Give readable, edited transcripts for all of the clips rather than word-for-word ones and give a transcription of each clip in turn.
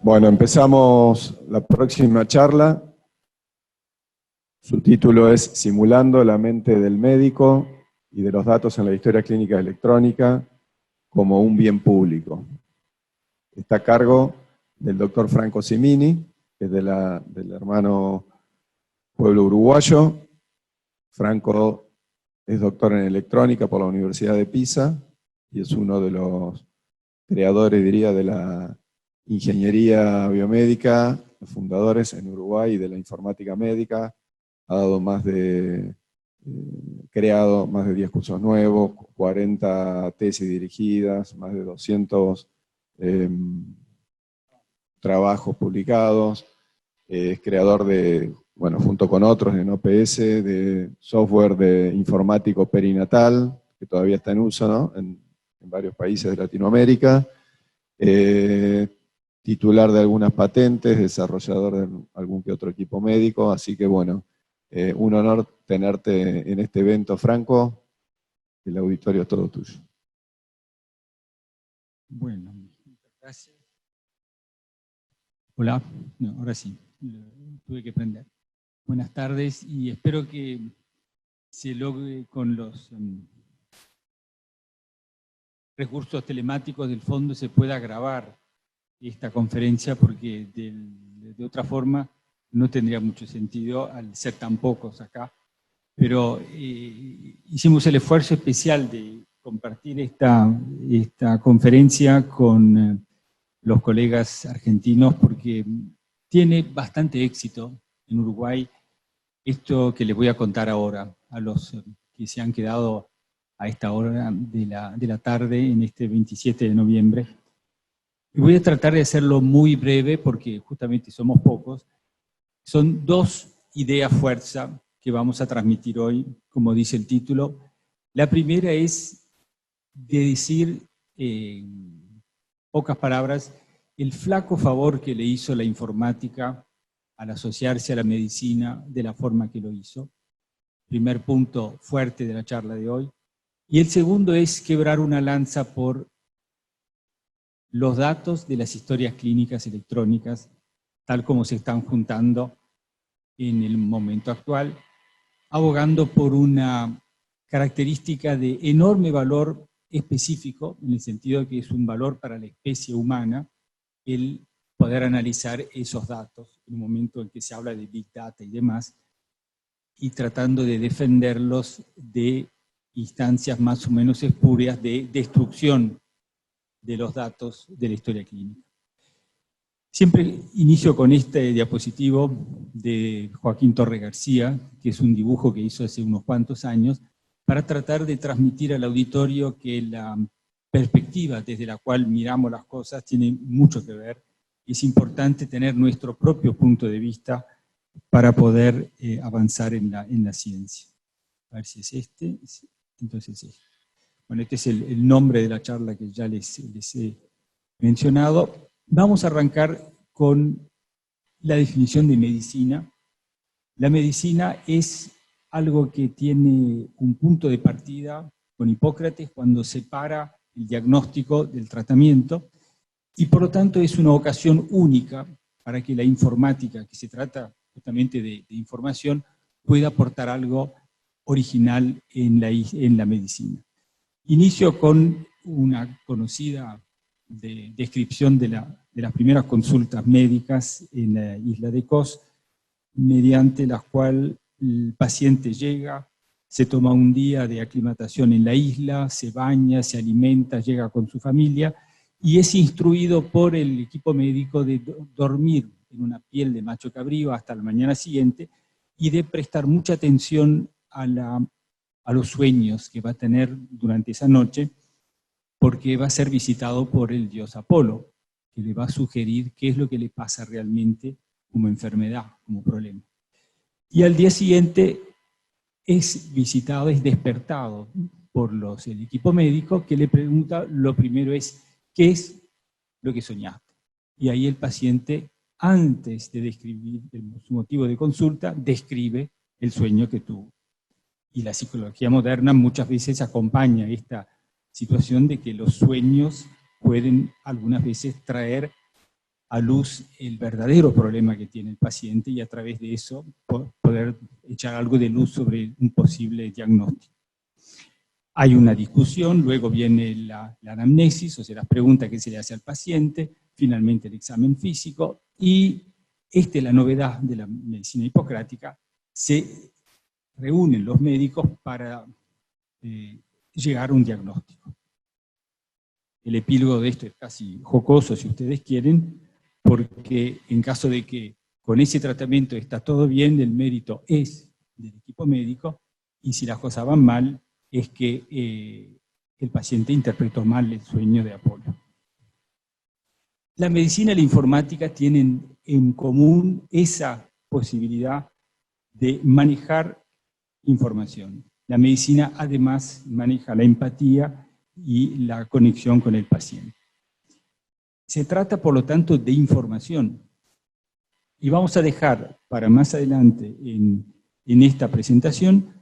Bueno, empezamos la próxima charla. Su título es Simulando la mente del médico y de los datos en la historia clínica electrónica como un bien público. Está a cargo del doctor Franco Simini, que es del hermano pueblo uruguayo. Franco es doctor en electrónica por la Universidad de Pisa y es uno de los creadores, diría, de la ingeniería biomédica, los fundadores en Uruguay de la informática médica. Ha dado creado más de 10 cursos nuevos, 40 tesis dirigidas, más de 200 trabajos publicados. Es creador de, bueno, junto con otros en OPS, de software de informático perinatal, que todavía está en uso, ¿no? en varios países de Latinoamérica. Titular de algunas patentes, desarrollador de algún que otro equipo médico, así que bueno, un honor tenerte en este evento, Franco. El auditorio es todo tuyo. Bueno, gracias. Hola, no, ahora sí, tuve que prender. Buenas tardes y espero que se logre con los recursos telemáticos del fondo se pueda grabar esta conferencia, porque de otra forma no tendría mucho sentido al ser tan pocos acá. Pero hicimos el esfuerzo especial de compartir esta conferencia con los colegas argentinos, porque tiene bastante éxito en Uruguay esto que les voy a contar ahora a los que se han quedado a esta hora de la tarde en este 27 de noviembre. Y voy a tratar de hacerlo muy breve porque justamente somos pocos. Son dos ideas fuerza que vamos a transmitir hoy, como dice el título. La primera es de decir, en pocas palabras, el flaco favor que le hizo la informática al asociarse a la medicina de la forma que lo hizo. Primer punto fuerte de la charla de hoy. Y el segundo es quebrar una lanza por los datos de las historias clínicas electrónicas, tal como se están juntando en el momento actual, abogando por una característica de enorme valor específico, en el sentido de que es un valor para la especie humana, el poder analizar esos datos en un momento en que se habla de Big Data y demás, y tratando de defenderlos de instancias más o menos espurias de destrucción de los datos de la historia clínica. Siempre inicio con este diapositivo de Joaquín Torre García, que es un dibujo que hizo hace unos cuantos años, para tratar de transmitir al auditorio que la perspectiva desde la cual miramos las cosas tiene mucho que ver. Es importante tener nuestro propio punto de vista para poder avanzar en la ciencia. A ver si es este. Entonces este. Bueno, este es el nombre de la charla que ya les he mencionado. Vamos a arrancar con la definición de medicina. La medicina es algo que tiene un punto de partida con Hipócrates cuando separa el diagnóstico del tratamiento, y por lo tanto es una ocasión única para que la informática, que se trata justamente de información, pueda aportar algo original en la medicina. Inicio con una conocida descripción de las primeras consultas médicas en la isla de Kos, mediante la cual el paciente llega, se toma un día de aclimatación en la isla, se baña, se alimenta, llega con su familia y es instruido por el equipo médico de dormir en una piel de macho cabrío hasta la mañana siguiente y de prestar mucha atención a los sueños que va a tener durante esa noche, porque va a ser visitado por el dios Apolo, que le va a sugerir qué es lo que le pasa realmente como enfermedad, como problema. Y al día siguiente es visitado, es despertado por el equipo médico, que le pregunta, lo primero es, ¿qué es lo que soñaste? Y ahí el paciente, antes de describir su motivo de consulta, describe el sueño que tuvo. Y la psicología moderna muchas veces acompaña esta situación de que los sueños pueden algunas veces traer a luz el verdadero problema que tiene el paciente y a través de eso poder echar algo de luz sobre un posible diagnóstico. Hay una discusión, luego viene la anamnesis, o sea, las preguntas que se le hace al paciente, finalmente el examen físico, y esta es la novedad de la medicina hipocrática: se reúnen los médicos para llegar a un diagnóstico. El epílogo de esto es casi jocoso, si ustedes quieren, porque en caso de que con ese tratamiento está todo bien, el mérito es del equipo médico, y si las cosas van mal, es que el paciente interpretó mal el sueño de Apolo. La medicina y la informática tienen en común esa posibilidad de manejar información. La medicina además maneja la empatía y la conexión con el paciente. Se trata, por lo tanto, de información. Y vamos a dejar para más adelante en esta presentación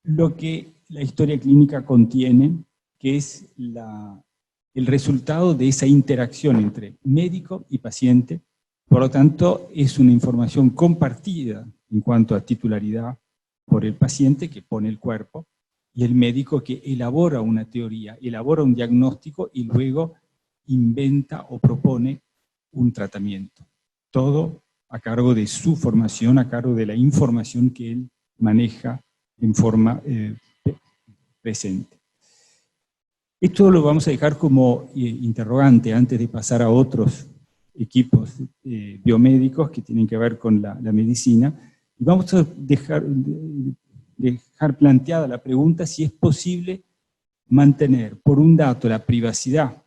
lo que la historia clínica contiene, que es el resultado de esa interacción entre médico y paciente. Por lo tanto, es una información compartida en cuanto a titularidad por el paciente, que pone el cuerpo, y el médico, que elabora una teoría, elabora un diagnóstico y luego inventa o propone un tratamiento. Todo a cargo de su formación, a cargo de la información que él maneja en forma presente. Esto lo vamos a dejar como interrogante antes de pasar a otros equipos biomédicos que tienen que ver con la medicina, y vamos a dejar planteada la pregunta si es posible mantener, por un dato, la privacidad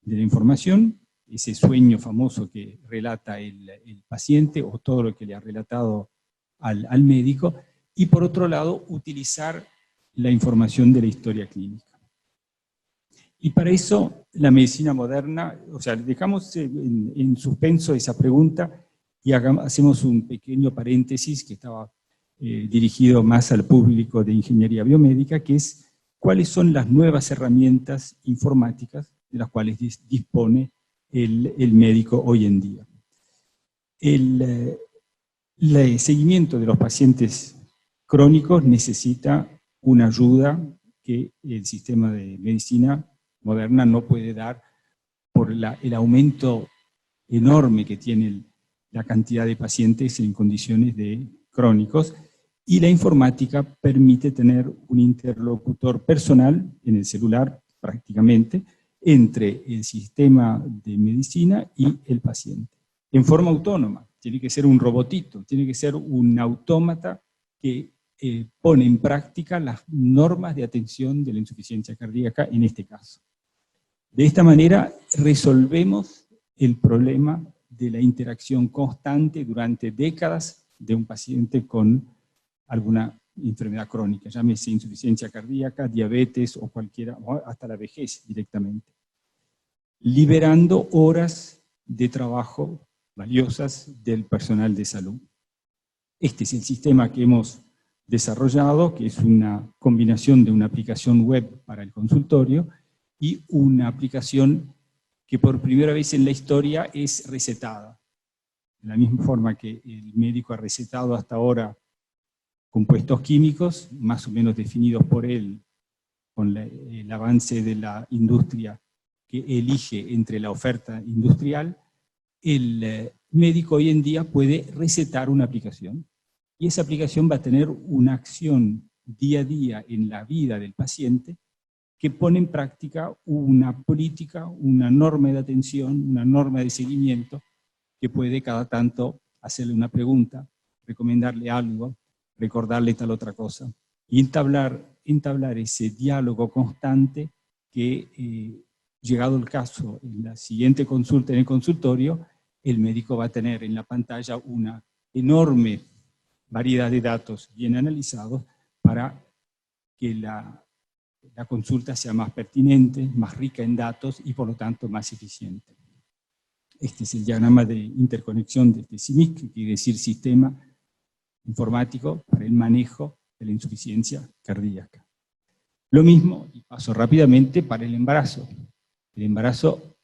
de la información, ese sueño famoso que relata el paciente o todo lo que le ha relatado al médico, y por otro lado, utilizar la información de la historia clínica. Y para eso, la medicina moderna, o sea, dejamos en suspenso esa pregunta y hacemos un pequeño paréntesis que estaba dirigido más al público de ingeniería biomédica, que es cuáles son las nuevas herramientas informáticas de las cuales dispone el médico hoy en día. El seguimiento de los pacientes crónicos necesita una ayuda que el sistema de medicina moderna no puede dar por el aumento enorme que tiene la cantidad de pacientes en condiciones de crónicos, y la informática permite tener un interlocutor personal en el celular prácticamente entre el sistema de medicina y el paciente, en forma autónoma. Tiene que ser un robotito, tiene que ser un autómata que pone en práctica las normas de atención de la insuficiencia cardíaca en este caso. De esta manera resolvemos el problema de la interacción constante durante décadas de un paciente con alguna enfermedad crónica, llámese insuficiencia cardíaca, diabetes o cualquiera, o hasta la vejez directamente, liberando horas de trabajo valiosas del personal de salud. Este es el sistema que hemos desarrollado, que es una combinación de una aplicación web para el consultorio y una aplicación que por primera vez en la historia es recetada. De la misma forma que el médico ha recetado hasta ahora compuestos químicos, más o menos definidos por él, con el avance de la industria que elige entre la oferta industrial, el médico hoy en día puede recetar una aplicación, y esa aplicación va a tener una acción día a día en la vida del paciente que pone en práctica una política, una norma de atención, una norma de seguimiento, que puede cada tanto hacerle una pregunta, recomendarle algo, recordarle tal otra cosa, y entablar ese diálogo constante que, llegado el caso, en la siguiente consulta en el consultorio, el médico va a tener en la pantalla una enorme variedad de datos bien analizados para que la consulta sea más pertinente, más rica en datos y por lo tanto más eficiente. Este es el diagrama de interconexión de CIMIC, que quiere decir Sistema Informático para el Manejo de la Insuficiencia Cardíaca. Lo mismo, y paso rápidamente, para el embarazo. El embarazo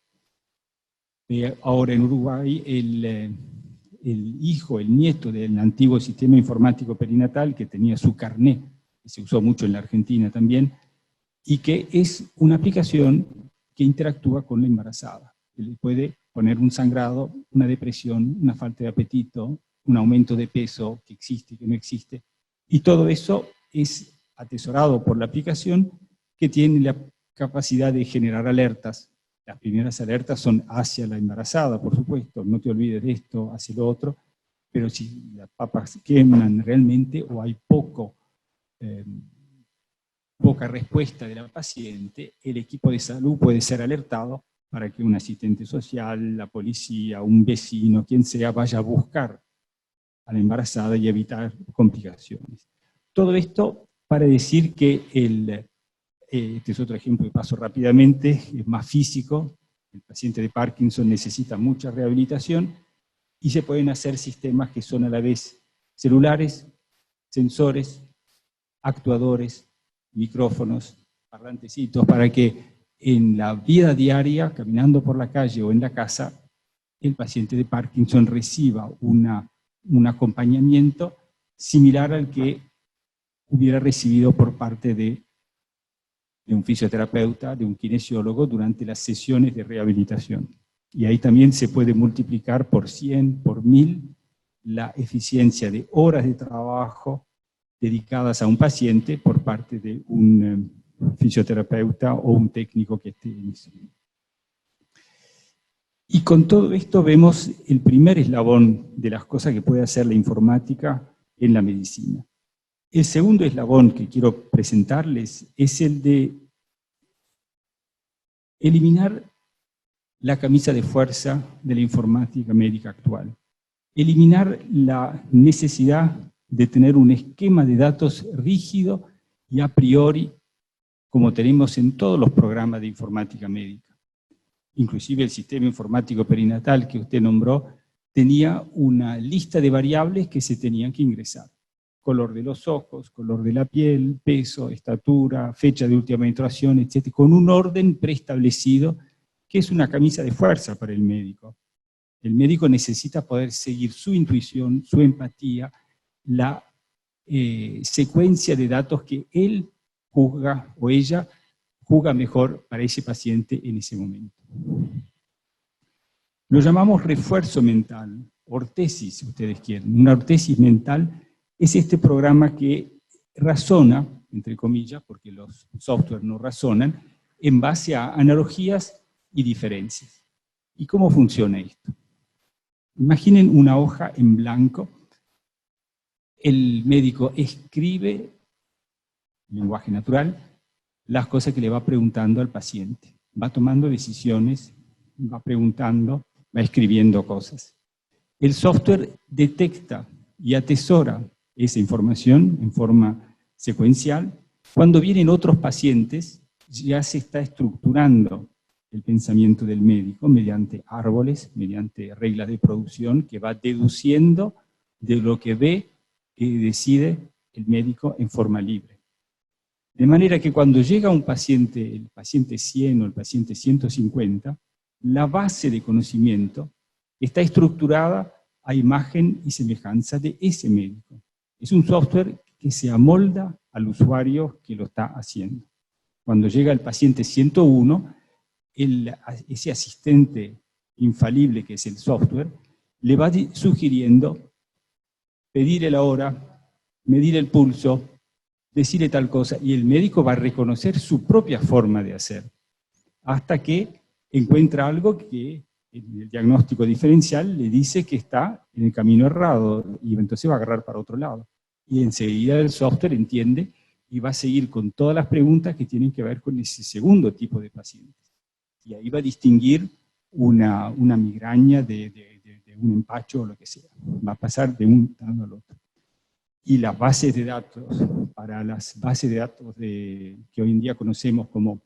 Ahora en Uruguay, el hijo, el nieto del antiguo sistema informático perinatal, que tenía su carné, que se usó mucho en la Argentina también, y que es una aplicación que interactúa con la embarazada. Le puede poner un sangrado, una depresión, una falta de apetito, un aumento de peso que existe, que no existe, y todo eso es atesorado por la aplicación, que tiene la capacidad de generar alertas. Las primeras alertas son hacia la embarazada, por supuesto, no te olvides de esto, hacia lo otro, pero si las papas queman realmente o hay poca respuesta de la paciente, el equipo de salud puede ser alertado para que un asistente social, la policía, un vecino, quien sea, vaya a buscar a la embarazada y evitar complicaciones. Todo esto para decir que este es otro ejemplo que paso rápidamente, es más físico. El paciente de Parkinson necesita mucha rehabilitación y se pueden hacer sistemas que son a la vez celulares, sensores, actuadores, micrófonos, parlantecitos, para que en la vida diaria, caminando por la calle o en la casa, el paciente de Parkinson reciba un acompañamiento similar al que hubiera recibido por parte de un fisioterapeuta, de un kinesiólogo durante las sesiones de rehabilitación. Y ahí también se puede multiplicar por 100, por 1000, la eficiencia de horas de trabajo dedicadas a un paciente por parte de un fisioterapeuta o un técnico que esté en eso. Y con todo esto vemos el primer eslabón de las cosas que puede hacer la informática en la medicina. El segundo eslabón que quiero presentarles es el de eliminar la camisa de fuerza de la informática médica actual. Eliminar la necesidad de tener un esquema de datos rígido y a priori, como tenemos en todos los programas de informática médica. Inclusive el sistema informático perinatal que usted nombró tenía una lista de variables que se tenían que ingresar. Color de los ojos, color de la piel, peso, estatura, fecha de última menstruación, etc., con un orden preestablecido que es una camisa de fuerza para el médico. El médico necesita poder seguir su intuición, su empatía, la secuencia de datos que él juzga o ella juzga mejor para ese paciente en ese momento. Lo llamamos refuerzo mental, ortesis, si ustedes quieren. Una ortesis mental es este programa que razona, entre comillas, porque los software no razonan, en base a analogías y diferencias. ¿Y cómo funciona esto? Imaginen una hoja en blanco. El médico escribe, en lenguaje natural, las cosas que le va preguntando al paciente. Va tomando decisiones, va preguntando, va escribiendo cosas. El software detecta y atesora esa información en forma secuencial. Cuando vienen otros pacientes, ya se está estructurando el pensamiento del médico mediante árboles, mediante reglas de producción que va deduciendo de lo que ve y decide el médico en forma libre. De manera que cuando llega un paciente, el paciente 100 o el paciente 150, la base de conocimiento está estructurada a imagen y semejanza de ese médico. Es un software que se amolda al usuario que lo está haciendo. Cuando llega el paciente 101, ese asistente infalible que es el software, le va sugiriendo pedir la hora, medir el pulso, decirle tal cosa, y el médico va a reconocer su propia forma de hacer, hasta que encuentra algo que en el diagnóstico diferencial le dice que está en el camino errado, y entonces va a agarrar para otro lado. Y enseguida el software entiende y va a seguir con todas las preguntas que tienen que ver con ese segundo tipo de pacientes. Y ahí va a distinguir una migraña de un empacho o lo que sea. Va a pasar de un lado al otro. Y las bases de datos, para las bases de datos que hoy en día conocemos como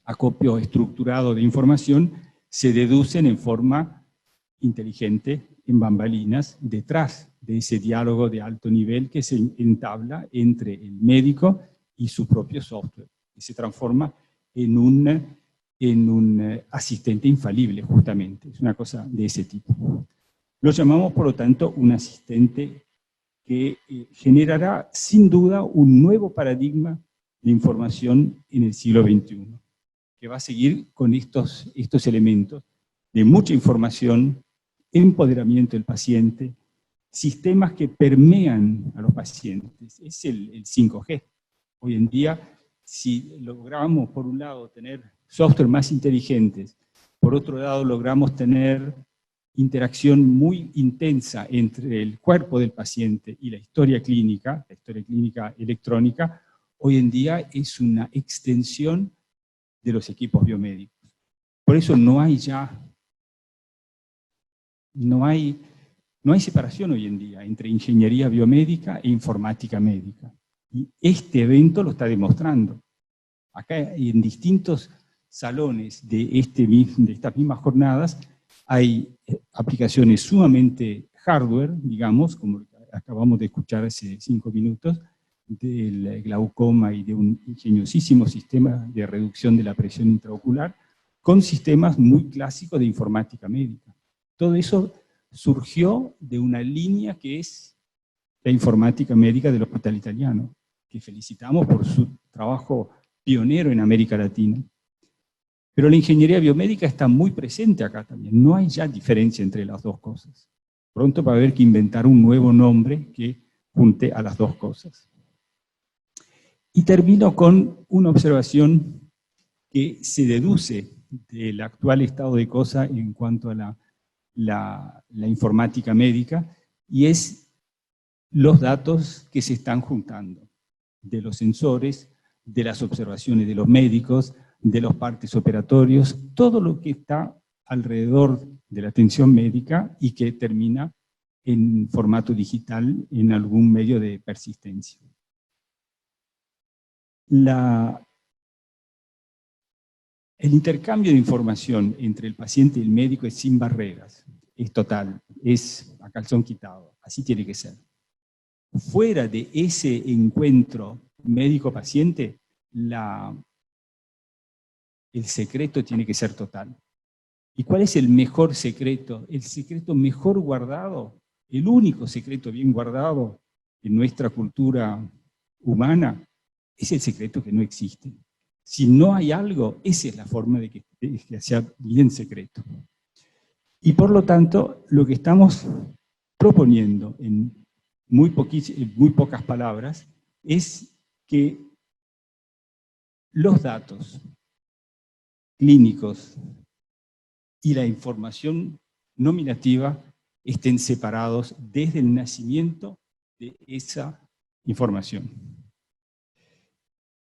acopio estructurado de información, se deducen en forma inteligente, en bambalinas, detrás de ese diálogo de alto nivel que se entabla entre el médico y su propio software, y se transforma en un en un asistente infalible, justamente. Es una cosa de ese tipo. Lo llamamos, por lo tanto, un asistente que generará, sin duda, un nuevo paradigma de información en el siglo XXI, que va a seguir con estos elementos de mucha información, empoderamiento del paciente, sistemas que permean a los pacientes. Es el 5G. Hoy en día, si logramos, por un lado, tener software más inteligentes, por otro lado, logramos tener interacción muy intensa entre el cuerpo del paciente y la historia clínica electrónica, hoy en día es una extensión de los equipos biomédicos. Por eso no hay separación hoy en día entre ingeniería biomédica e informática médica. Y este evento lo está demostrando. Acá en distintos salones de estas mismas jornadas hay aplicaciones sumamente hardware, digamos, como acabamos de escuchar hace 5 minutos, del glaucoma y de un ingeniosísimo sistema de reducción de la presión intraocular, con sistemas muy clásicos de informática médica. Todo eso surgió de una línea que es la informática médica del Hospital Italiano, que felicitamos por su trabajo pionero en América Latina. Pero la ingeniería biomédica está muy presente acá también. No hay ya diferencia entre las dos cosas. Pronto va a haber que inventar un nuevo nombre que junte a las dos cosas. Y termino con una observación que se deduce del actual estado de cosas en cuanto a la informática médica, y es los datos que se están juntando de los sensores, de las observaciones de los médicos, de los partes operatorios, todo lo que está alrededor de la atención médica y que termina en formato digital en algún medio de persistencia. El intercambio de información entre el paciente y el médico es sin barreras, es total, es a calzón quitado, así tiene que ser. Fuera de ese encuentro médico-paciente, el secreto tiene que ser total. ¿Y cuál es el mejor secreto? El secreto mejor guardado, el único secreto bien guardado en nuestra cultura humana, es el secreto que no existe. Si no hay algo, esa es la forma de que sea bien secreto. Y por lo tanto, lo que estamos proponiendo en muy pocas palabras es que los datos clínicos y la información nominativa estén separados desde el nacimiento de esa información.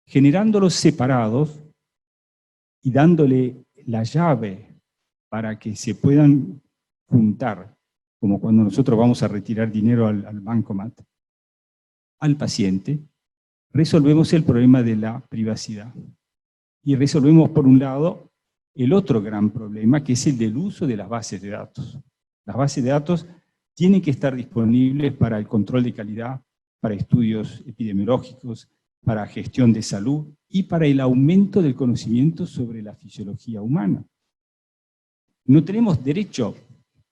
Generándolos separados y dándole la llave para que se puedan juntar, como cuando nosotros vamos a retirar dinero al bancomat, al paciente, resolvemos el problema de la privacidad. Y resolvemos, por un lado, el otro gran problema, que es el del uso de las bases de datos. Las bases de datos tienen que estar disponibles para el control de calidad, para estudios epidemiológicos, para gestión de salud y para el aumento del conocimiento sobre la fisiología humana. No tenemos derecho,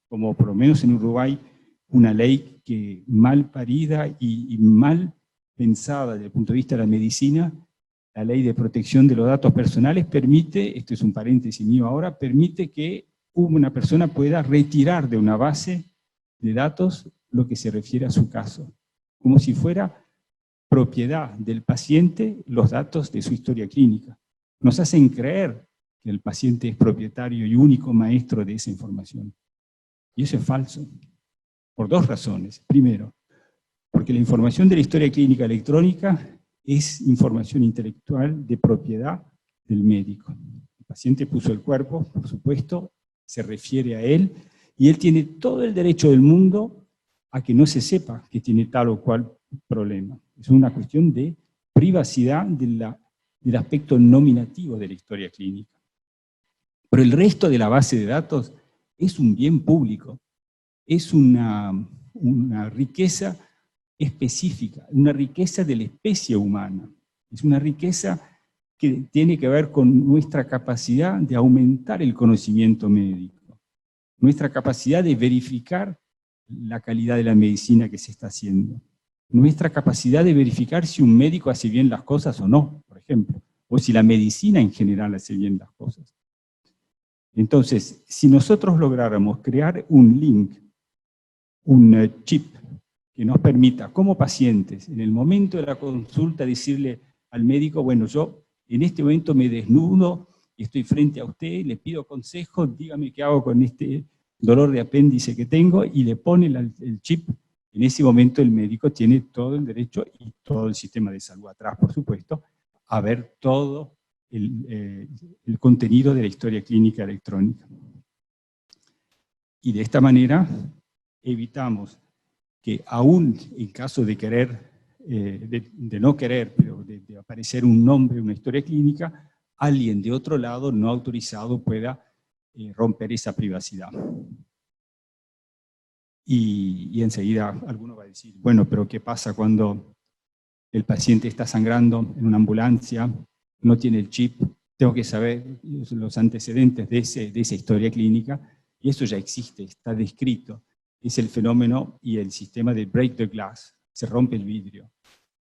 como por lo menos en Uruguay, una ley que mal parida y mal pensada desde el punto de vista de la medicina, la ley de protección de los datos personales permite, esto es un paréntesis mío ahora, permite que una persona pueda retirar de una base de datos lo que se refiere a su caso, como si fuera propiedad del paciente los datos de su historia clínica. Nos hacen creer que el paciente es propietario y único maestro de esa información. Y eso es falso, por dos razones. Primero, porque la información de la historia clínica electrónica es información intelectual de propiedad del médico. El paciente puso el cuerpo, por supuesto, se refiere a él, y él tiene todo el derecho del mundo a que no se sepa que tiene tal o cual problema. Es una cuestión de privacidad del aspecto nominativo de la historia clínica. Pero el resto de la base de datos es un bien público, es una riqueza específica, una riqueza de la especie humana. Es una riqueza que tiene que ver con nuestra capacidad de aumentar el conocimiento médico, nuestra capacidad de verificar la calidad de la medicina que se está haciendo, nuestra capacidad de verificar si un médico hace bien las cosas o no, por ejemplo, o si la medicina en general hace bien las cosas. Entonces, si nosotros lográramos crear un link, un chip, que nos permita, como pacientes, en el momento de la consulta, decirle al médico, bueno, yo en este momento me desnudo, estoy frente a usted, le pido consejo, dígame qué hago con este dolor de apéndice que tengo, y le pone el chip. En ese momento el médico tiene todo el derecho, y todo el sistema de salud atrás, por supuesto, a ver todo el contenido de la historia clínica electrónica. Y de esta manera evitamos que aún en caso de querer, de no querer, pero de aparecer un nombre, una historia clínica, alguien de otro lado no autorizado pueda romper esa privacidad. Y enseguida alguno va a decir, bueno, pero ¿qué pasa cuando el paciente está sangrando en una ambulancia, no tiene el chip? Tengo que saber los antecedentes de esa historia clínica, y eso ya existe, está descrito. Es el fenómeno y el sistema de break the glass, se rompe el vidrio.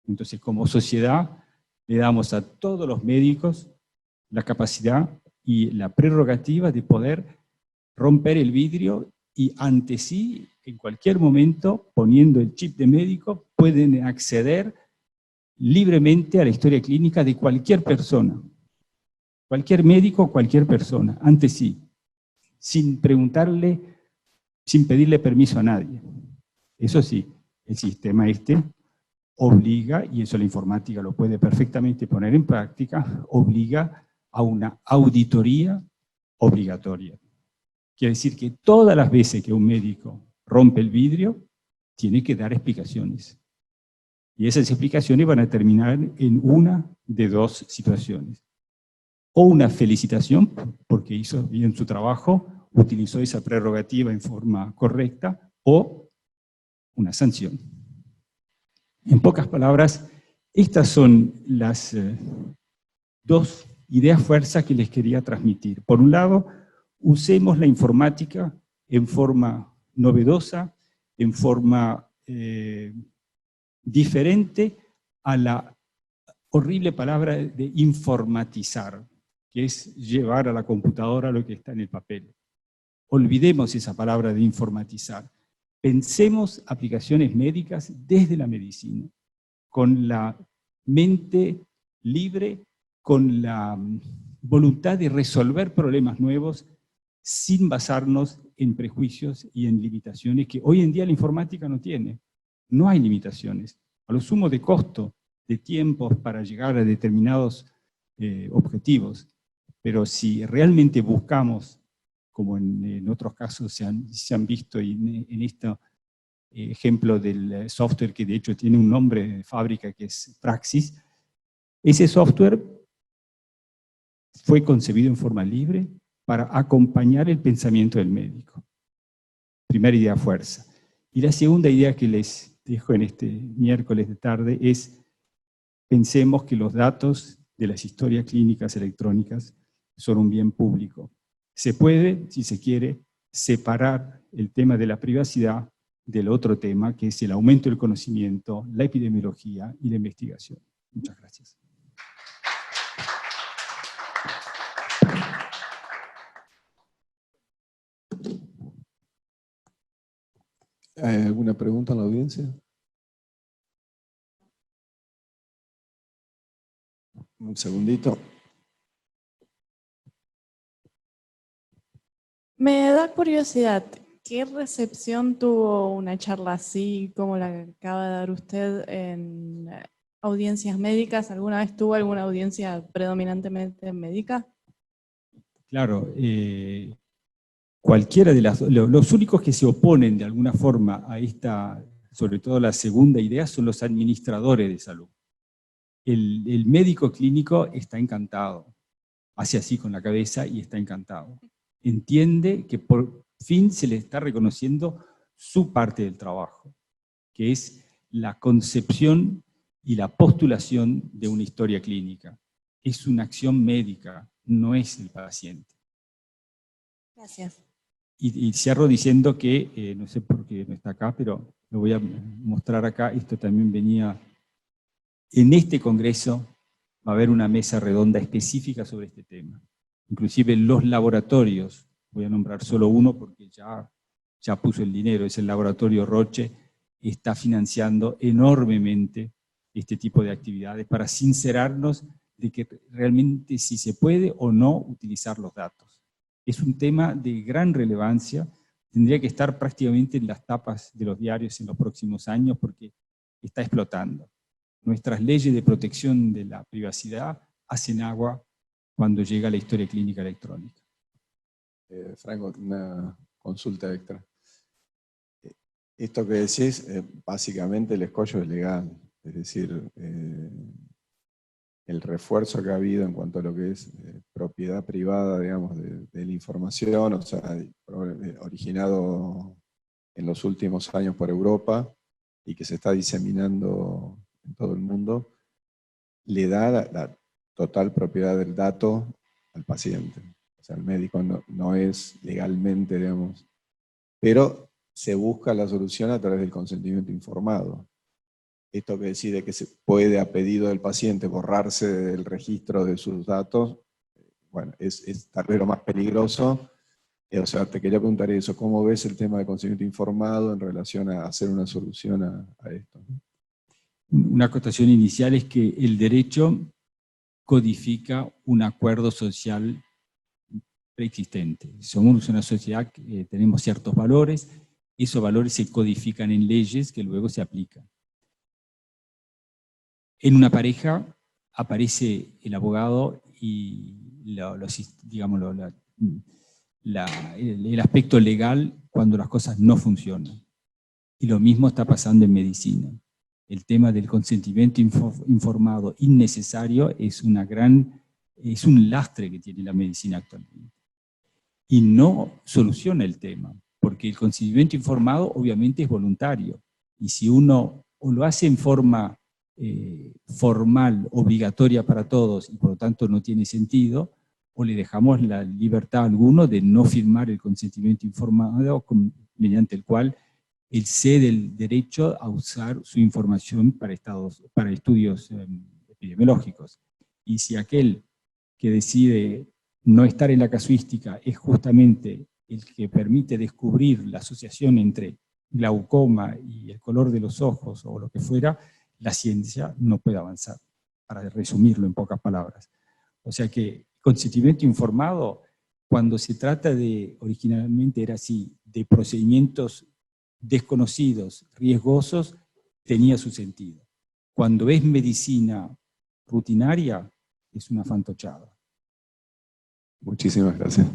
Entonces, como sociedad, le damos a todos los médicos la capacidad y la prerrogativa de poder romper el vidrio, y ante sí, en cualquier momento, poniendo el chip de médico, pueden acceder libremente a la historia clínica de cualquier persona. Cualquier médico, cualquier persona, ante sí, sin preguntarle, sin pedirle permiso a nadie. Eso sí, el sistema obliga, y eso la informática lo puede perfectamente poner en práctica, obliga a una auditoría obligatoria. Quiere decir que todas las veces que un médico rompe el vidrio, tiene que dar explicaciones. Y esas explicaciones van a terminar en una de dos situaciones. O una felicitación, porque hizo bien su trabajo, utilizó esa prerrogativa en forma correcta, o una sanción. En pocas palabras, estas son las dos ideas fuerzas que les quería transmitir. Por un lado, usemos la informática en forma novedosa, en forma diferente a la horrible palabra de informatizar, que es llevar a la computadora lo que está en el papel. Olvidemos esa palabra de informatizar. Pensemos aplicaciones médicas desde la medicina, con la mente libre, con la voluntad de resolver problemas nuevos, sin basarnos en prejuicios y en limitaciones que hoy en día la informática no tiene. No hay limitaciones. A lo sumo de costo, de tiempos para llegar a determinados objetivos. Pero si realmente buscamos, como en otros casos se han visto, y en este ejemplo del software que de hecho tiene un nombre de fábrica que es Praxis, ese software fue concebido en forma libre para acompañar el pensamiento del médico. Primera idea, fuerza. Y la segunda idea que les dejo en este miércoles de tarde es: pensemos que los datos de las historias clínicas electrónicas son un bien público. Se puede, si se quiere, separar el tema de la privacidad del otro tema, que es el aumento del conocimiento, la epidemiología y la investigación. Muchas gracias. ¿Hay alguna pregunta en la audiencia? Un segundito. Me da curiosidad, ¿qué recepción tuvo una charla así como la que acaba de dar usted en audiencias médicas? ¿Alguna vez tuvo alguna audiencia predominantemente médica? Claro, cualquiera de los únicos que se oponen de alguna forma a esta, sobre todo la segunda idea, son los administradores de salud. El médico clínico está encantado, hace así con la cabeza y está encantado. Entiende que por fin se le está reconociendo su parte del trabajo, que es la concepción y la postulación de una historia clínica, es una acción médica, no es el paciente. Gracias. Y cierro diciendo que, no sé por qué no está acá, pero lo voy a mostrar acá, esto también venía, en este congreso va a haber una mesa redonda específica sobre este tema. Inclusive los laboratorios, voy a nombrar solo uno porque ya puso el dinero, es el laboratorio Roche, está financiando enormemente este tipo de actividades para sincerarnos de que realmente si se puede o no utilizar los datos. Es un tema de gran relevancia, tendría que estar prácticamente en las tapas de los diarios en los próximos años porque está explotando. Nuestras leyes de protección de la privacidad hacen agua cuando llega la historia clínica electrónica. Franco, una consulta extra. Esto que decís, básicamente el escollo es legal, es decir, el refuerzo que ha habido en cuanto a lo que es propiedad privada, digamos, de la información, o sea, originado en los últimos años por Europa y que se está diseminando en todo el mundo, le da la total propiedad del dato al paciente. O sea, el médico no es legalmente, digamos, pero se busca la solución a través del consentimiento informado. Esto que decide que se puede, a pedido del paciente, borrarse del registro de sus datos, bueno, es tal vez lo más peligroso. O sea, te quería preguntar eso, ¿cómo ves el tema de consentimiento informado en relación a hacer una solución a esto? Una acotación inicial es que el derecho codifica un acuerdo social preexistente. Somos una sociedad que tenemos ciertos valores, esos valores se codifican en leyes que luego se aplican. En una pareja aparece el abogado y el aspecto legal cuando las cosas no funcionan. Y lo mismo está pasando en medicina. El tema del consentimiento informado innecesario es un lastre que tiene la medicina actualmente. Y no soluciona el tema, porque el consentimiento informado obviamente es voluntario. Y si uno o lo hace en forma formal, obligatoria para todos, y por lo tanto no tiene sentido, o le dejamos la libertad a alguno de no firmar el consentimiento informado mediante el cual él cede el derecho a usar su información para estudios epidemiológicos. Y si aquel que decide no estar en la casuística es justamente el que permite descubrir la asociación entre glaucoma y el color de los ojos o lo que fuera, la ciencia no puede avanzar, para resumirlo en pocas palabras. O sea que consentimiento informado, cuando se trata de, originalmente era así, de procedimientos desconocidos, riesgosos, tenía su sentido. Cuando es medicina rutinaria, es una fantochada. Muchísimas gracias.